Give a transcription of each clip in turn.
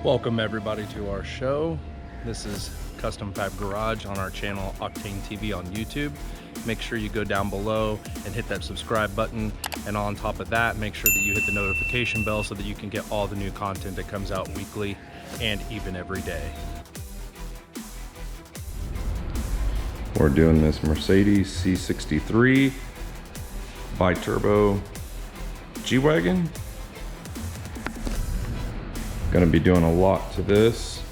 Welcome everybody to our show. This is Custom Fab Garage on our channel Octane TV on YouTube. Make sure you go down below and hit that subscribe button, and on top of that make sure that you hit the notification bell so that you can get all the new content that comes out weekly and even every day. We're doing this Mercedes C63 bi-turbo G-Wagon. Gonna be doing a lot to this.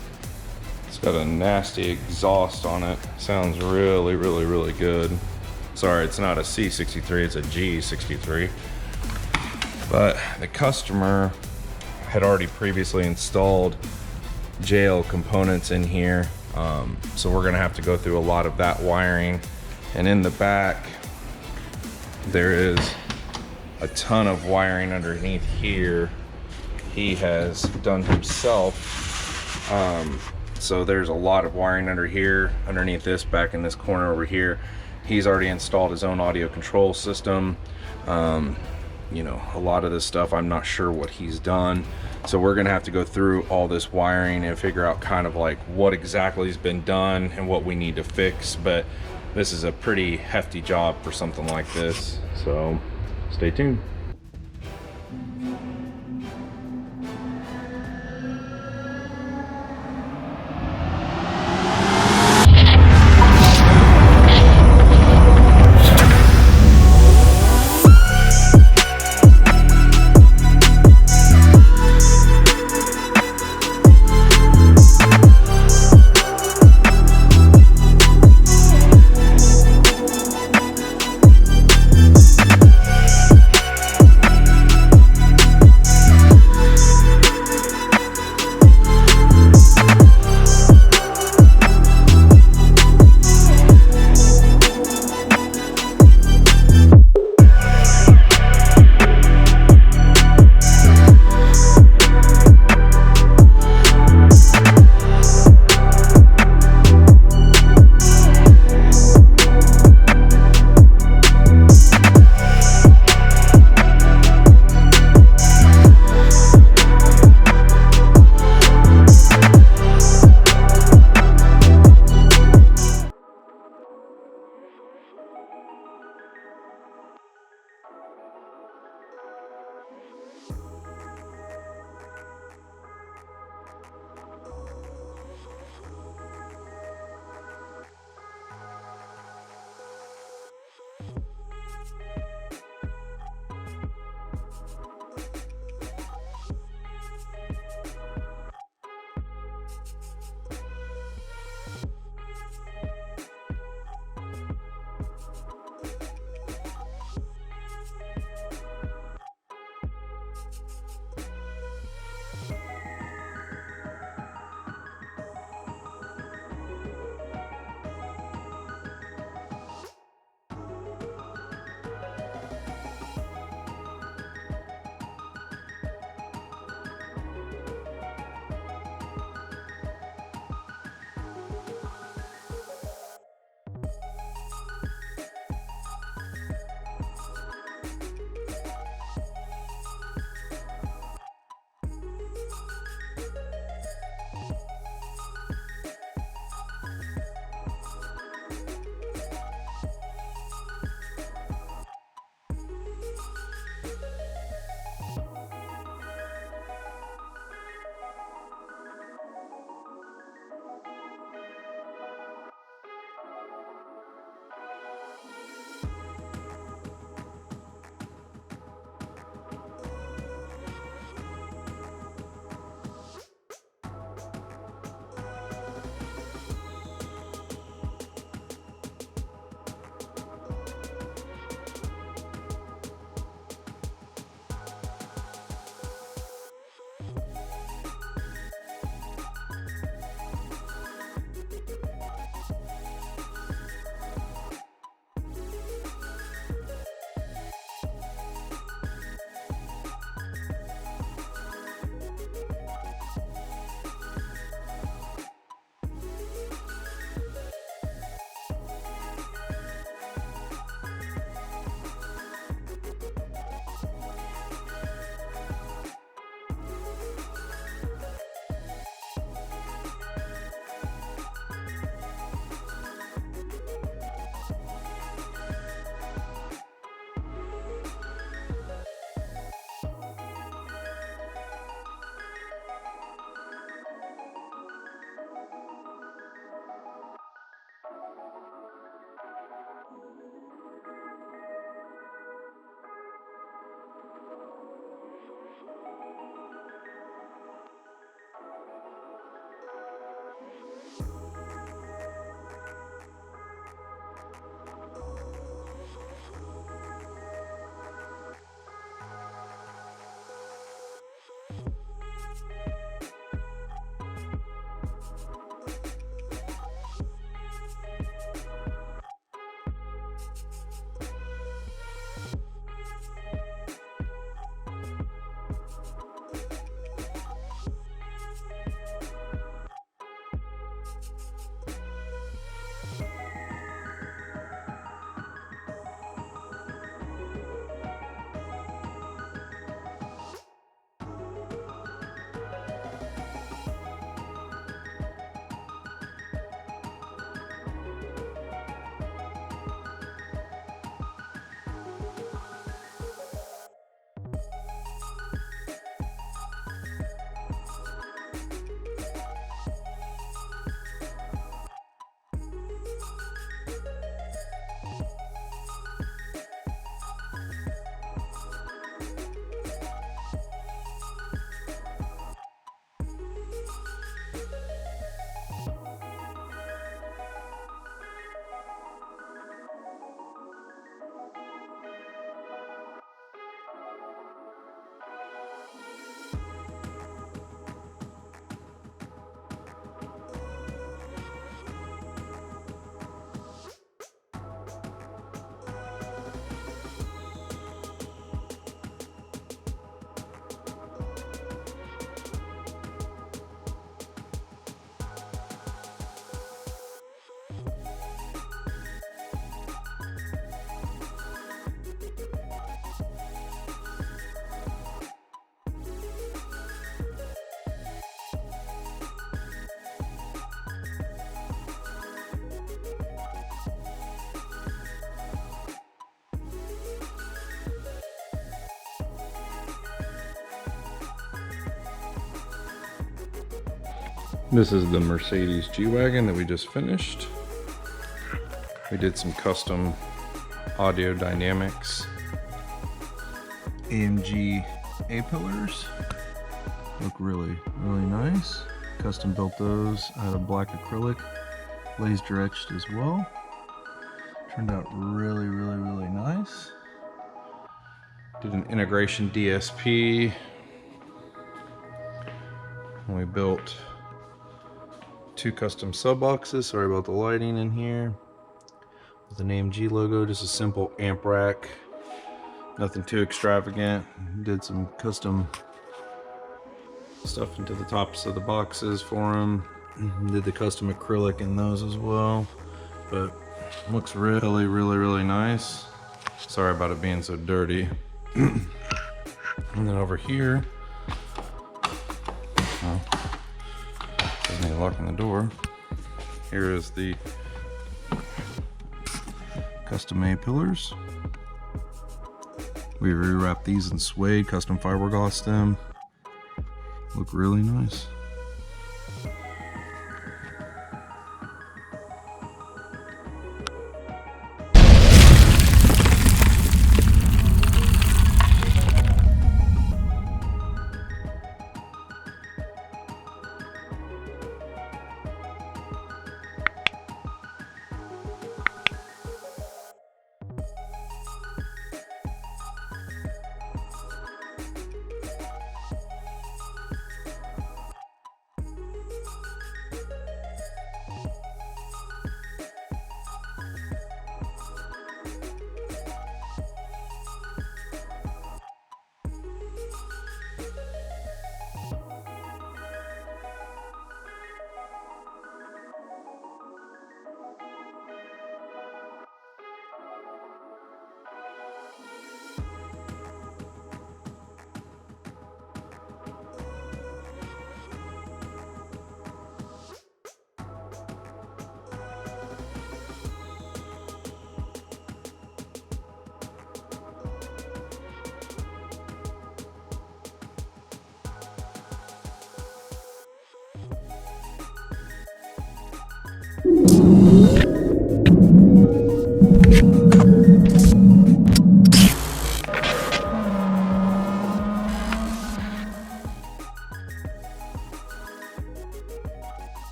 It's got a nasty exhaust on it. Sounds really good. Sorry, it's not a C63, it's a G63. But the customer had already previously installed JL components in here. So we're gonna have to go through a lot of that wiring. And in the back, there is a ton of wiring underneath here he has done himself. So there's a lot of wiring under here, underneath this, back in this corner over here. He's already installed his own audio control system. You know, a lot of this stuff, I'm not sure what he's done. So we're gonna have to go through all this wiring and figure out kind of like what exactly has been done and what we need to fix. But this is a pretty hefty job for something like this. So stay tuned. This is the Mercedes G-Wagon that we just finished. We did some custom audio dynamics. AMG A-pillars. Look really nice. Custom built those out of black acrylic. Laser etched as well. Turned out really nice. Did an integration DSP. And we built 2 custom sub boxes. Sorry about the lighting in here. With an AMG logo, just a simple amp rack. Nothing too extravagant. Did some custom stuff into the tops of the boxes for them. Did the custom acrylic in those as well. But looks really nice. Sorry about it being so dirty. And then over here, doesn't need locking the door. Here is the custom A-pillars. We rewrapped these in suede, custom fiberglass them. Look really nice.